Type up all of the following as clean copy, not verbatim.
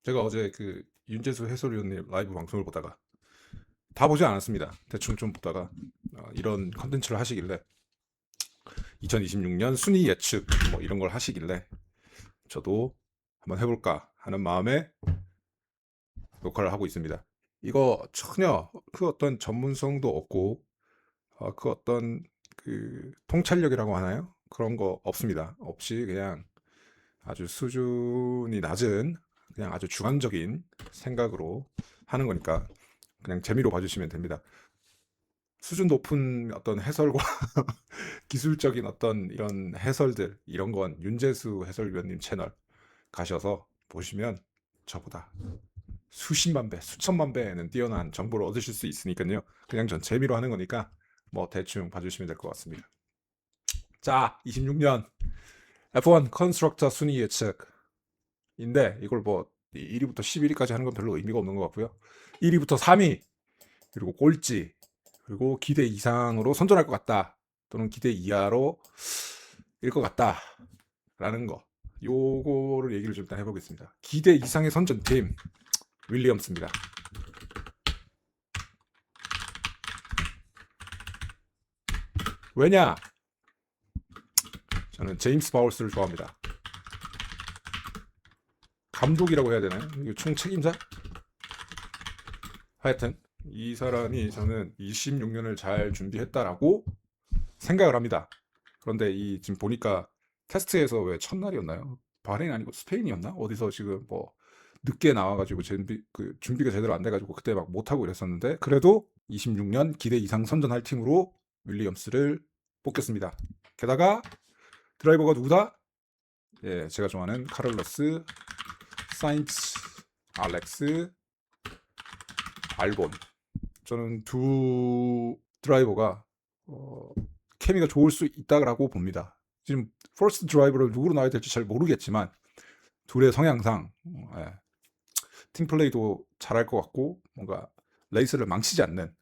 제가 어제 그 윤재수 해설위원님 라이브 방송을 보다가 다 보지 않았습니다. 대충 좀 보다가 이런 컨텐츠를 하시길래 2026년 순위 예측 뭐 이런 걸 하시길래 저도 한번 해볼까 하는 마음에 녹화를 하고 있습니다. 이거 전혀 그 어떤 전문성도 없고 그 어떤 그 통찰력이라고 하나요? 그런 거 없습니다. 없이 그냥 아주 수준이 낮은 그냥 아주 주관적인 생각으로 하는 거니까 그냥 재미로 봐주시면 됩니다. 수준 높은 어떤 해설과 기술적인 어떤 이런 해설들 이런 건 윤재수 해설위원님 채널 가셔서 보시면 저보다 수십만 배, 수천만 배는 뛰어난 정보를 얻으실 수 있으니까요. 그냥 전 재미로 하는 거니까 뭐 대충 봐주시면 될 것 같습니다. 자, 26년 F1 컨스트럭터 순위 예측인데 이걸 뭐 1위부터 11위까지 하는 건 별로 의미가 없는 것 같고요. 1위부터 3위 그리고 꼴찌 그리고 기대 이상으로 선전할 것 같다 또는 기대 이하로 일 것 같다라는 거 요거를 얘기를 좀 일단 해보겠습니다. 기대 이상의 선전팀 윌리엄스입니다. 왜냐? 저는 제임스 바울스를 좋아합니다. 감독이라고 해야 되나요? 총책임자? 하여튼 이 사람이 저는 26년을 잘 준비했다라고 생각을 합니다. 그런데 이 지금 보니까 테스트에서 왜 첫날이었나요? 바레인 아니고 스페인이었나? 어디서 지금 뭐 늦게 나와가지고 준비가 제대로 안 돼가지고 그때 막 못하고 이랬었는데 그래도 26년 기대 이상 선전할 팀으로 윌리엄스를 뽑겠습니다. 게다가 드라이버가 누구다? 예, 제가 좋아하는 카를로스, 사인츠, 알렉스, 알본. 저는 두 드라이버가 케미가 좋을 수 있다고 봅니다. 지금 퍼스트 드라이버를 누구로 놔야 될지 잘 모르겠지만 둘의 성향상 팀 플레이도 잘할 것 같고 뭔가 레이스를 망치지 않는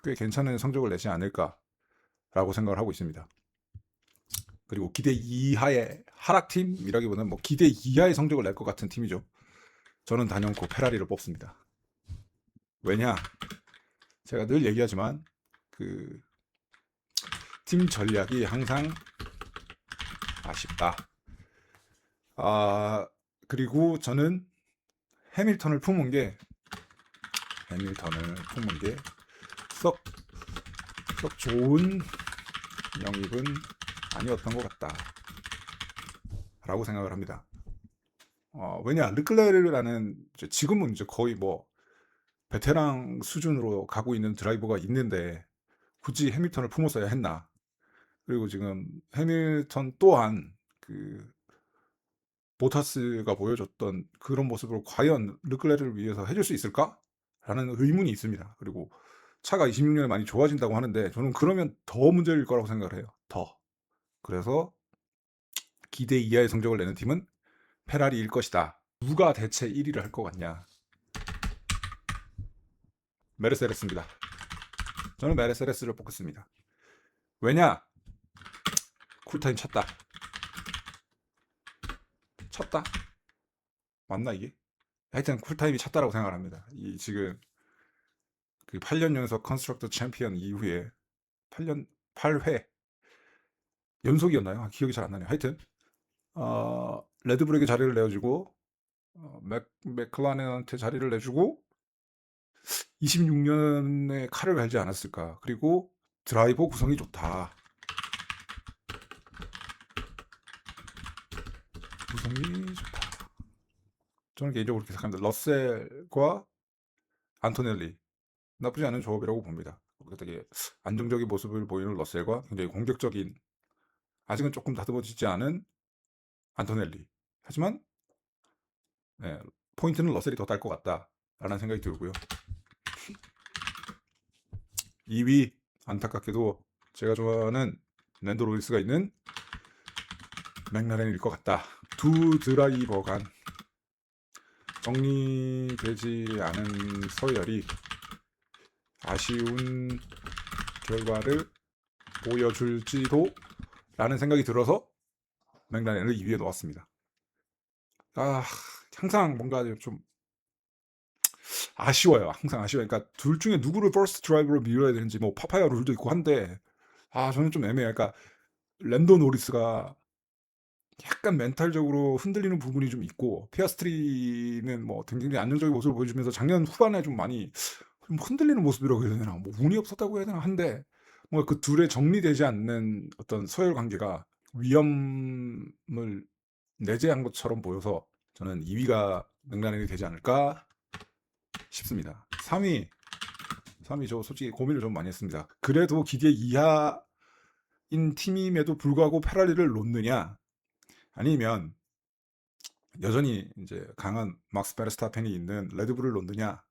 꽤 괜찮은 성적을 내지 않을까라고 생각을 하고 있습니다. 그리고 기대 이하의 하락팀이라기보다는 뭐 기대 이하의 성적을 낼 것 같은 팀이죠. 저는 단연코 페라리를 뽑습니다. 왜냐? 제가 늘 얘기하지만 그 팀 전략이 항상 아쉽다. 그리고 저는 해밀턴을 품은 게 썩 좋은 영입은 아니었던 것 같다라고 생각을 합니다. 왜냐 르클레르라는 지금은 이제 거의 뭐 베테랑 수준으로 가고 있는 드라이버가 있는데 굳이 해밀턴을 품었어야 했나? 그리고 지금 해밀턴 또한 그 보타스가 보여줬던 그런 모습을 과연 르클레르를 위해서 해줄 수 있을까? 라는 의문이 있습니다. 그리고 차가 26년에 많이 좋아진다고 하는데 저는 그러면 더 문제일 거라고 생각을 해요. 더. 그래서 기대 이하의 성적을 내는 팀은 페라리일 것이다. 누가 대체 1위를 할 것 같냐? 메르세데스입니다. 저는 메르세데스를 뽑겠습니다. 왜냐? 쿨타임 쳤다. 쳤다? 맞나 이게? 하여튼 쿨타임이 쳤다라고 생각을 합니다. 이 지금 그 8년 연속 컨스트럭터 챔피언 이후에 8년 8회 연속이었나요? 기억이 잘 안 나네요. 하여튼 레드불에게 자리를 내어주고 맥클라렌한테 자리를 내주고 26년에 칼을 갈지 않았을까. 그리고 드라이버 구성이 좋다. 구성이 좋다. 저는 개인적으로 그렇게 생각합니다. 러셀과 안토넬리 나쁘지 않은 조합이라고 봅니다. 되게 안정적인 모습을 보이는 러셀과 굉장히 공격적인 아직은 조금 다듬어지지 않은 안토넬리. 하지만 포인트는 러셀이 더 딸 것 같다라는 생각이 들고요. 2위 안타깝게도 제가 좋아하는 랜도 로리스가 있는 맥라렌일 것 같다. 두 드라이버 간 정리되지 않은 서열이 아쉬운 결과를 보여줄지도 라는 생각이 들어서 맥라렌을 2위에 놓았습니다. 항상 뭔가 좀 아쉬워요. 항상 아쉬워요. 그러니까 둘 중에 누구를 퍼스트 드라이버로 밀어야 되는지 뭐 파파야 룰도 있고 한데 저는 좀 애매해요. 그러니까 랜도 노리스가 약간 멘탈적으로 흔들리는 부분이 좀 있고 피아스트리는 뭐 굉장히 안정적인 모습을 보여주면서 작년 후반에 좀 많이 좀 흔들리는 모습이라고 해야 되나 뭐 운이 없었다고 해야 되나 한데 뭐 그 둘의 정리되지 않는 어떤 서열 관계가 위험을 내재한 것처럼 보여서 저는 2위가 맥라렌이 되지 않을까 싶습니다. 3위 저 솔직히 고민을 좀 많이 했습니다. 그래도 기대 이하인 팀임에도 불구하고 페라리를 놓느냐 아니면 여전히 이제 강한 막스 베르스타펜이 있는 레드불을 놓느냐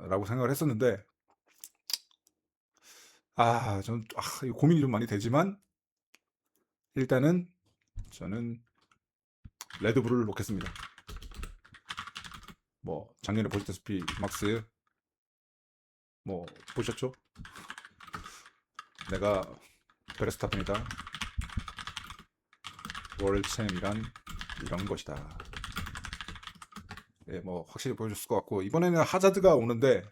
라고 생각을 했었는데 저는 고민이 좀 많이 되지만 일단은 저는 레드불을 놓겠습니다. 뭐 작년에 보셨다시피 막스 뭐 보셨죠? 내가 베르스타펜이다. 월챔이란 이런 것이다. 예, 뭐 확실히 보여줬을 것 같고 이번에는 하자드가 오는데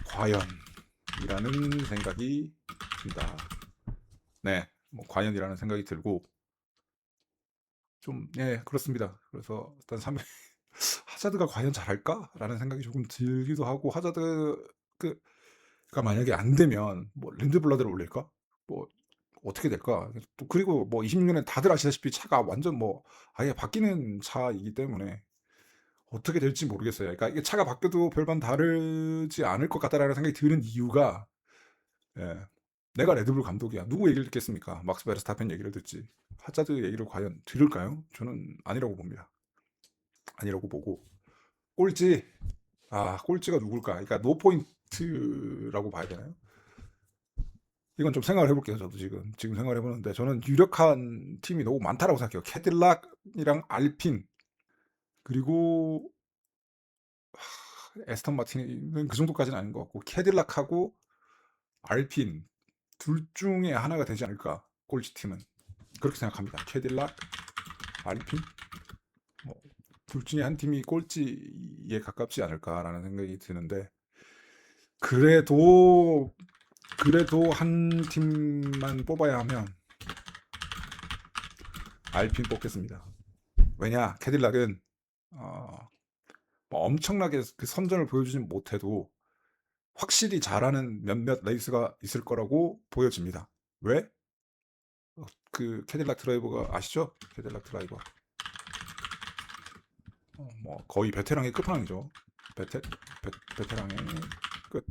과연이라는 생각이 듭니다. 네, 뭐 과연이라는 생각이 들고 좀 그렇습니다. 그래서 일단 3위 하자드가 과연 잘할까라는 생각이 조금 들기도 하고 하자드 가 만약에 안 되면 뭐 린드블라드를 올릴까? 뭐 어떻게 될까? 또 그리고 뭐 26년에 다들 아시다시피 차가 완전 뭐 아예 바뀌는 차이기 때문에 어떻게 될지 모르겠어요. 그러니까 이게 차가 바뀌어도 별반 다르지 않을 것 같다라는 생각이 드는 이유가 예, 내가 레드불 감독이야. 누구 얘기를 듣겠습니까? 막스 베르스타펜 얘기를 듣지. 하자드 얘기를 과연 들을까요? 저는 아니라고 봅니다. 아니라고 보고 꼴찌 꼴찌가 누굴까? 그러니까 노포인트라고 봐야 되나요? 이건 좀 생각을 해볼게요. 저도 지금 생각을 해보는데 저는 유력한 팀이 너무 많다라고 생각해요. 캐딜락이랑 알핀 그리고 에스턴 마틴은 그 정도까지는 아닌 것 같고 캐딜락하고 알핀 둘 중에 하나가 되지 않을까 꼴찌 팀은 그렇게 생각합니다. 캐딜락, 알핀 뭐, 둘 중에 한 팀이 꼴찌에 가깝지 않을까라는 생각이 드는데 그래도 한 팀만 뽑아야 하면 알핀 뽑겠습니다. 왜냐 캐딜락은 뭐 엄청나게 그 선전을 보여주진 못해도 확실히 잘하는 몇몇 레이스가 있을 거라고 보여집니다. 왜? 그 캐딜락 드라이버가 아시죠? 캐딜락 드라이버. 뭐 거의 베테랑의 끝판왕이죠. 베테랑의 끝.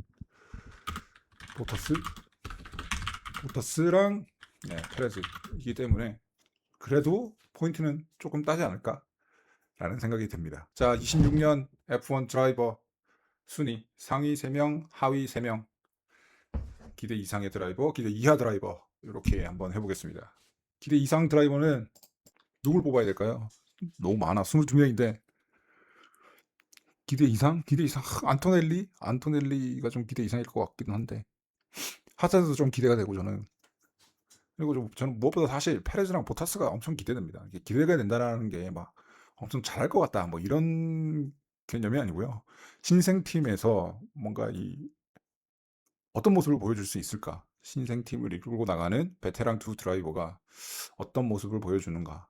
보터스랑 페레즈이기 때문에 그래도 포인트는 조금 따지 않을까라는 생각이 듭니다. 자, 26년 F1 드라이버 순위 상위 3명, 하위 3명 기대 이상의 드라이버, 기대 이하 드라이버 이렇게 한번 해보겠습니다. 기대 이상 드라이버는 누굴 뽑아야 될까요? 너무 많아. 22명인데 기대 이상? 안토넬리가 좀 기대 이상일 것 같기도 한데 하자드도 좀 기대가 되고 저는 그리고 저는 무엇보다 사실 페레즈랑 보타스가 엄청 기대됩니다. 이게 기대가 된다라는 게 막 엄청 잘할 것 같다 뭐 이런 개념이 아니고요. 신생팀에서 뭔가 어떤 모습을 보여줄 수 있을까? 신생팀을 이끌고 나가는 베테랑 두 드라이버가 어떤 모습을 보여주는가?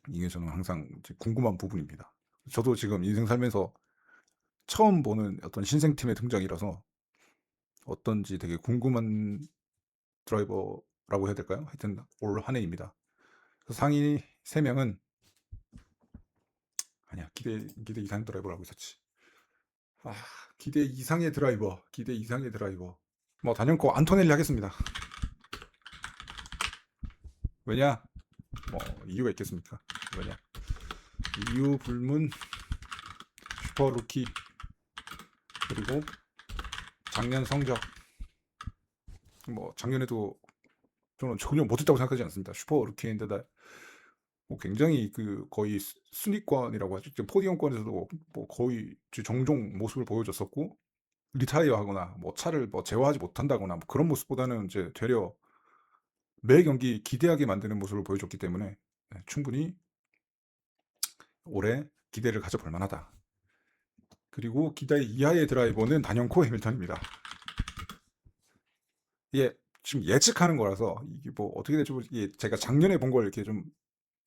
이게 저는 항상 궁금한 부분입니다. 저도 지금 인생 살면서 처음 보는 어떤 신생팀의 등장이라서 어떤지 되게 궁금한 드라이버라고 해야 될까요? 하여튼 올 한 해입니다. 상위 3명은 아니야 기대 이상 드라이버라고 있었지. 기대 이상의 드라이버. 뭐 단연코 안토넬리 하겠습니다. 왜냐? 뭐 이유가 있겠습니까? 왜냐? 이유 불문 슈퍼 루키 그리고 작년 성적 뭐 작년에도 저는 전혀 못했다고 생각하지 않습니다. 슈퍼 루키인데다 뭐 굉장히 거의 순위권이라고 하죠. 포디움권에서도 뭐 거의 종종 모습을 보여줬었고 리타이어하거나 뭐 차를 뭐 제어하지 못한다거나 뭐 그런 모습보다는 이제 되려 매 경기 기대하게 만드는 모습을 보여줬기 때문에 충분히 올해 기대를 가져볼 만하다. 그리고 기대 이하의 드라이버는 단연코 해밀턴입니다. 이게 지금 예측하는 거라서 이게 뭐 어떻게 될지 이게 제가 작년에 본 걸 이렇게 좀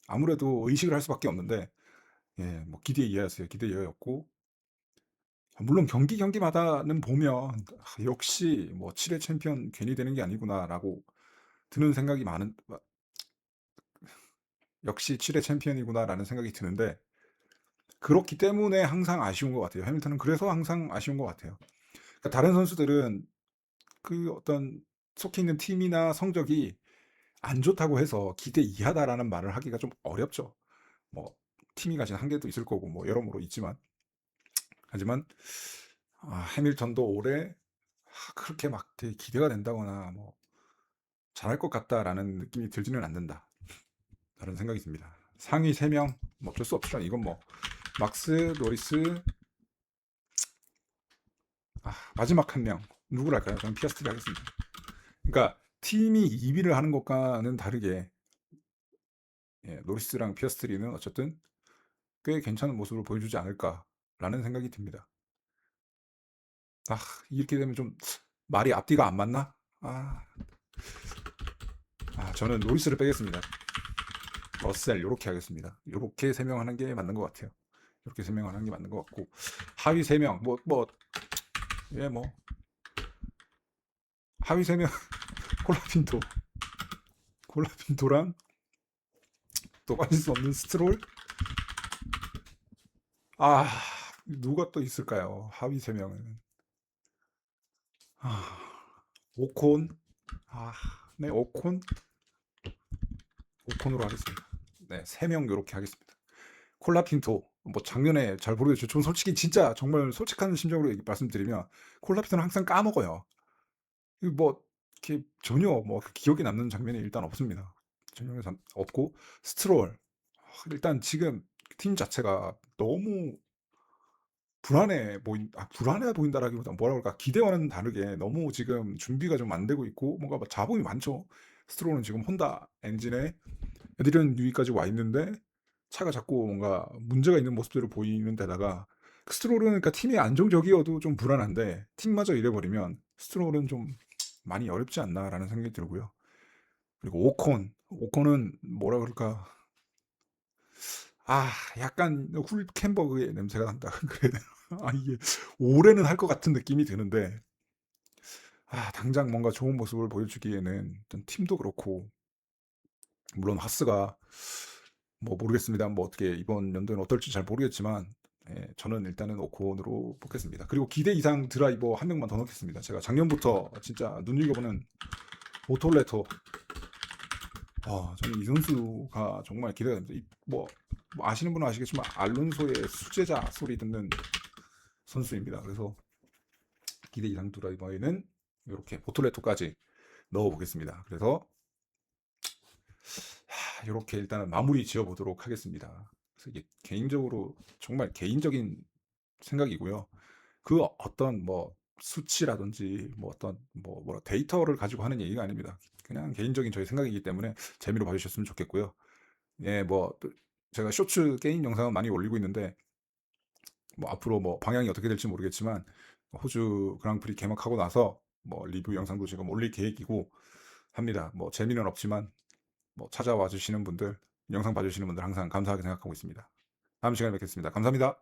아무래도 의식을 할 수밖에 없는데 예, 뭐 기대 이하였어요. 기대 이하였고 물론 경기마다는 보면 역시 뭐 7회 챔피언 괜히 되는 게 아니구나라고 드는 생각이 많은 역시 7회 챔피언이구나라는 생각이 드는데 그렇기 때문에 항상 아쉬운 것 같아요. 해밀턴은 그래서 항상 아쉬운 것 같아요. 그러니까 다른 선수들은 그 어떤 속해 있는 팀이나 성적이 안 좋다고 해서 기대 이하다라는 말을 하기가 좀 어렵죠. 뭐 팀이 가진 한계도 있을 거고 뭐 여러모로 있지만 하지만 해밀턴도 올해 그렇게 막 되게 기대가 된다거나 뭐 잘할 것 같다라는 느낌이 들지는 않는다. 라는 생각이 듭니다. 상위 3명 뭐 어쩔 수 없죠. 이건 뭐 막스, 노리스, 마지막 한 명 누구랄까요? 저는 피아스트리 하겠습니다. 그러니까 팀이 2위를 하는 것과는 다르게 예, 노리스랑 피아스트리는 어쨌든 꽤 괜찮은 모습을 보여주지 않을까라는 생각이 듭니다. 이렇게 되면 좀 말이 앞뒤가 안 맞나? 저는 노리스를 빼겠습니다. 러셀 이렇게 하겠습니다. 이렇게 세명하는 게 맞는 것 같아요. 이렇게 세명하는 게 맞는 것 같고 하위 3명 예, 뭐 하위 3명 콜라핀토랑 또 빠질 수 없는 스트롤. 아 누가 또 있을까요? 하위 3명은 오콘. 네, 오콘으로 하겠습니다. 네, 3명 이렇게 하겠습니다. 콜라핀토 뭐 작년에 잘 모르겠죠. 전 솔직히 진짜 정말 솔직한 심정으로 말씀드리면 콜라핀토는 항상 까먹어요. 뭐 이렇게 전혀 뭐 기억에 남는 장면이 일단 없습니다. 전혀 없고 스트롤 일단 지금 팀 자체가 너무 불안해 보인다라기보다 뭐라 그럴까 기대와는 다르게 너무 지금 준비가 좀 안 되고 있고 뭔가 막 자본이 많죠. 스트롤은 지금 혼다 엔진에 애들은 유위까지 와 있는데 차가 자꾸 뭔가 문제가 있는 모습들을 보이는 데다가 스트롤은 그러니까 팀이 안정적이어도 좀 불안한데 팀마저 이래버리면 스트롤은 좀 많이 어렵지 않나라는 생각이 들고요. 그리고 오콘은 뭐라 그럴까 약간 훌켄버그의 냄새가 난다 그래야 되나 이게 올해는 할 것 같은 느낌이 드는데 당장 뭔가 좋은 모습을 보여주기에는 일단 팀도 그렇고 물론 하스가 뭐 모르겠습니다. 뭐 어떻게 이번 연도는 어떨지 잘 모르겠지만 예, 저는 일단은 오콘으로 뽑겠습니다. 그리고 기대 이상 드라이버 한 명만 더 넣겠습니다. 제가 작년부터 진짜 눈여겨보는 오톨레토. 저는 이 선수가 정말 기대가 됩니다. 뭐 아시는 분은 아시겠지만 알론소의 수제자 소리 듣는 선수입니다. 그래서 기대 이상 드라이버에는 이렇게 오톨레토까지 넣어보겠습니다. 그래서 이렇게 일단은 마무리 지어보도록 하겠습니다. 그래서 이게 개인적으로 정말 개인적인 생각이고요. 그 어떤 뭐 수치라든지 뭐 어떤 뭐라 데이터를 가지고 하는 얘기가 아닙니다. 그냥 개인적인 저의 생각이기 때문에 재미로 봐주셨으면 좋겠고요. 예, 뭐 제가 쇼츠 게임 영상은 많이 올리고 있는데 뭐 앞으로 뭐 방향이 어떻게 될지 모르겠지만 호주 그랑프리 개막하고 나서 뭐 리뷰 영상도 지금 올릴 계획이고 합니다. 뭐 재미는 없지만 뭐 찾아와 주시는 분들, 영상 봐주시는 분들 항상 감사하게 생각하고 있습니다. 다음 시간에 뵙겠습니다. 감사합니다.